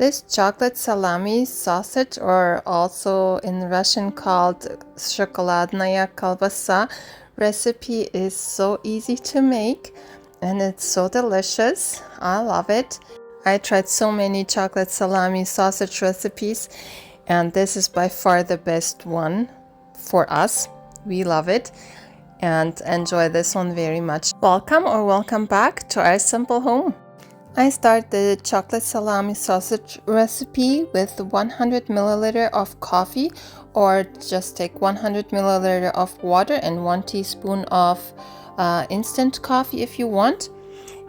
This chocolate salami sausage, or also in Russian called Shokoladnaya Kolbasa, recipe is so easy to make and it's so delicious. I love it. I tried so many chocolate salami sausage recipes, and this is by far the best one for us. We love it and enjoy this one very much. Welcome or welcome back to our simple home. I start the chocolate salami sausage recipe with 100 milliliter of coffee, or just take 100 milliliter of water and 1 teaspoon of instant coffee if you want.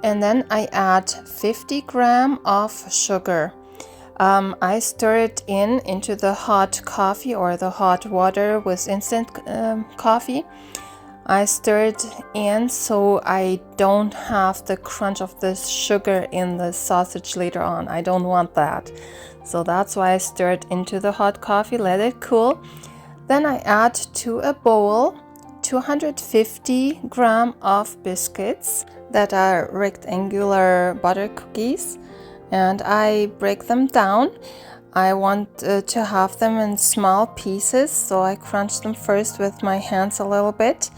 And then I add 50 gram of sugar. I stir it into the hot coffee or the hot water with instant coffee. I stir it in so I don't have the crunch of the sugar in the sausage later on. I don't want that. So that's why I stir it into the hot coffee, let it cool. Then I add to a bowl 250 gram of biscuits that are rectangular butter cookies, and I break them down. I want to have them in small pieces, so I crunch them first with my hands a little bit.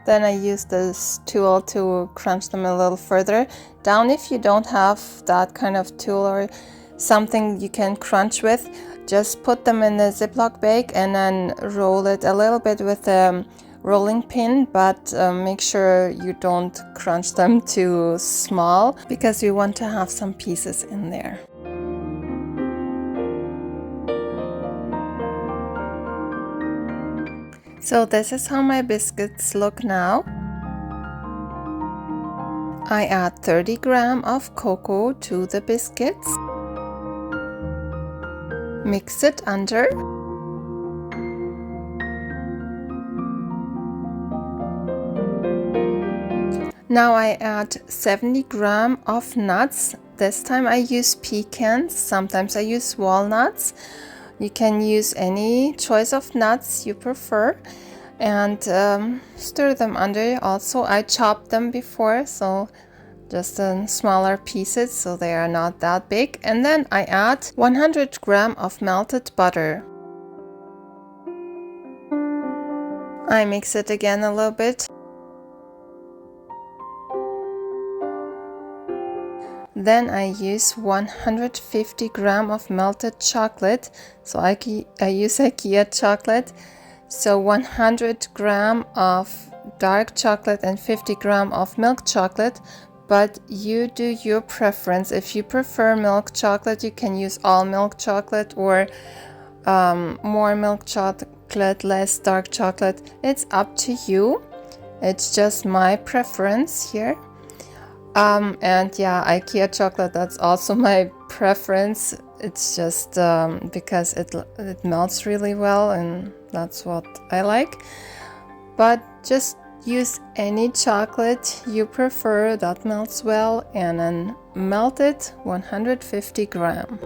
Then I use this tool to crunch them a little further down. If you don't have that kind of tool or something you can crunch with, just put them in a Ziploc bag and then roll it a little bit with a rolling pin, but make sure you don't crunch them too small because we want to have some pieces in there. So this is how my biscuits look now. I add 30 gram of cocoa to the biscuits. Mix it under. Now I add 70 gram of nuts. This time I use pecans, sometimes I use walnuts. You can use any choice of nuts you prefer, and stir them under. Also, I chopped them before, so just in smaller pieces so they are not that big. And then I add 100 gram of melted butter. I mix it again a little bit. Then I use 150 gram of melted chocolate. So I use IKEA chocolate. So 100 gram of dark chocolate and 50 gram of milk chocolate. But you do your preference. If you prefer milk chocolate, you can use all milk chocolate, or more milk chocolate, less dark chocolate. It's up to you. It's just my preference here. And yeah, IKEA chocolate, that's also my preference. It's just because it melts really well, and that's what I like. But just use any chocolate you prefer that melts well, and then melt it 150 gram.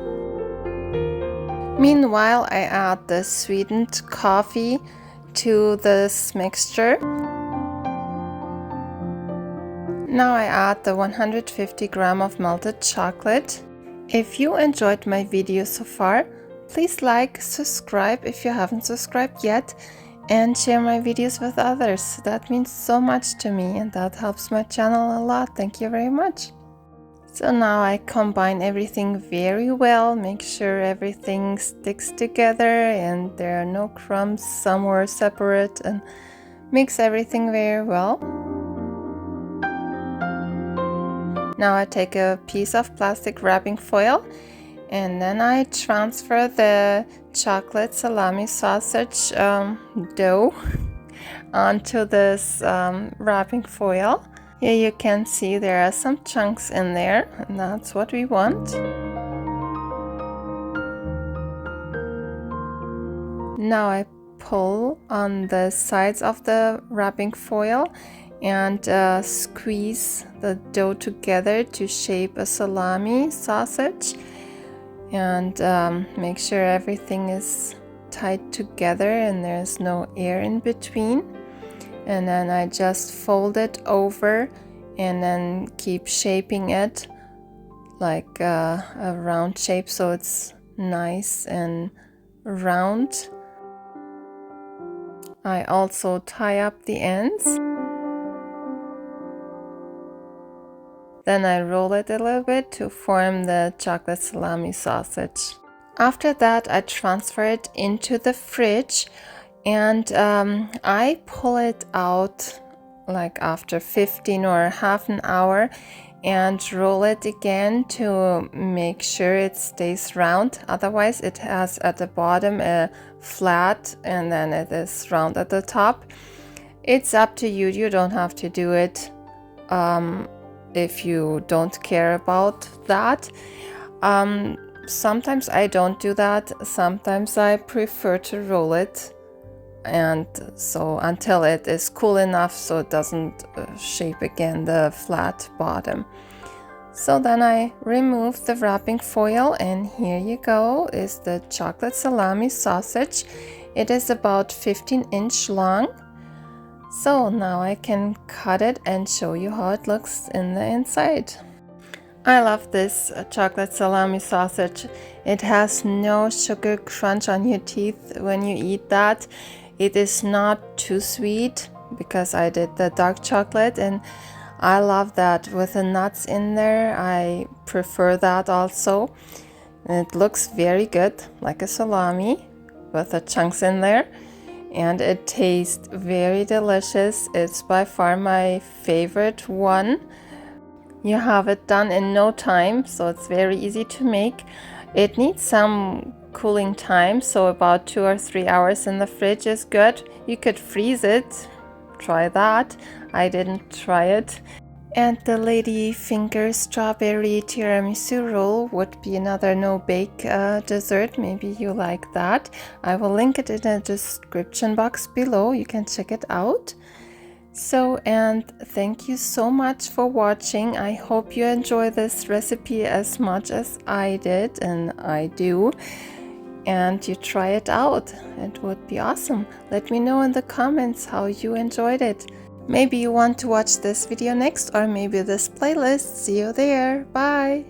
Meanwhile, I add the sweetened coffee to this mixture. Now I add the 150 gram of melted chocolate. If you enjoyed my video so far, please like, subscribe if you haven't subscribed yet, and share my videos with others. That means so much to me, and that helps my channel a lot. Thank you very much. So now I combine everything very well, make sure everything sticks together and there are no crumbs somewhere separate, and mix everything very well. Now I take a piece of plastic wrapping foil, and then I transfer the chocolate salami sausage dough onto this wrapping foil. Here you can see there are some chunks in there, and that's what we want. Now I pull on the sides of the wrapping foil and squeeze the dough together to shape a salami sausage, and make sure everything is tied together and there's no air in between. And then I just fold it over and then keep shaping it like a round shape, so it's nice and round. I also tie up the ends. Then I roll it a little bit to form the chocolate salami sausage. After that, I transfer it into the fridge, and I pull it out like after 15 or half an hour and roll it again to make sure it stays round. Otherwise it has at the bottom a flat and then it is round at the top. It's up to you. You don't have to do it if you don't care about that. Sometimes I don't do that. Sometimes I prefer to roll it, and so until it is cool enough so it doesn't shape again the flat bottom. So then I remove the wrapping foil, and here you go is the chocolate salami sausage. It is about 15-inch long. So now I can cut it and show you how it looks in the inside. I love this chocolate salami sausage. It has no sugar crunch on your teeth when you eat that. It is not too sweet because I did the dark chocolate, and I love that with the nuts in there. I prefer that also. And it looks very good, like a salami with the chunks in there. And it tastes very delicious. It's by far my favorite one. You have it done in no time, so it's very easy to make. It needs some cooling time, so about 2 or 3 hours in the fridge is good. You could freeze it, try that. I didn't try it. And the lady finger strawberry tiramisu roll would be another no-bake dessert. Maybe you like that. I will link it in the description box below. You can check it out. So, and thank you so much for watching. I hope you enjoy this recipe as much as I did, and I do. And you try it out. It would be awesome. Let me know in the comments how you enjoyed it. Maybe you want to watch this video next, or maybe this playlist. See you there. Bye.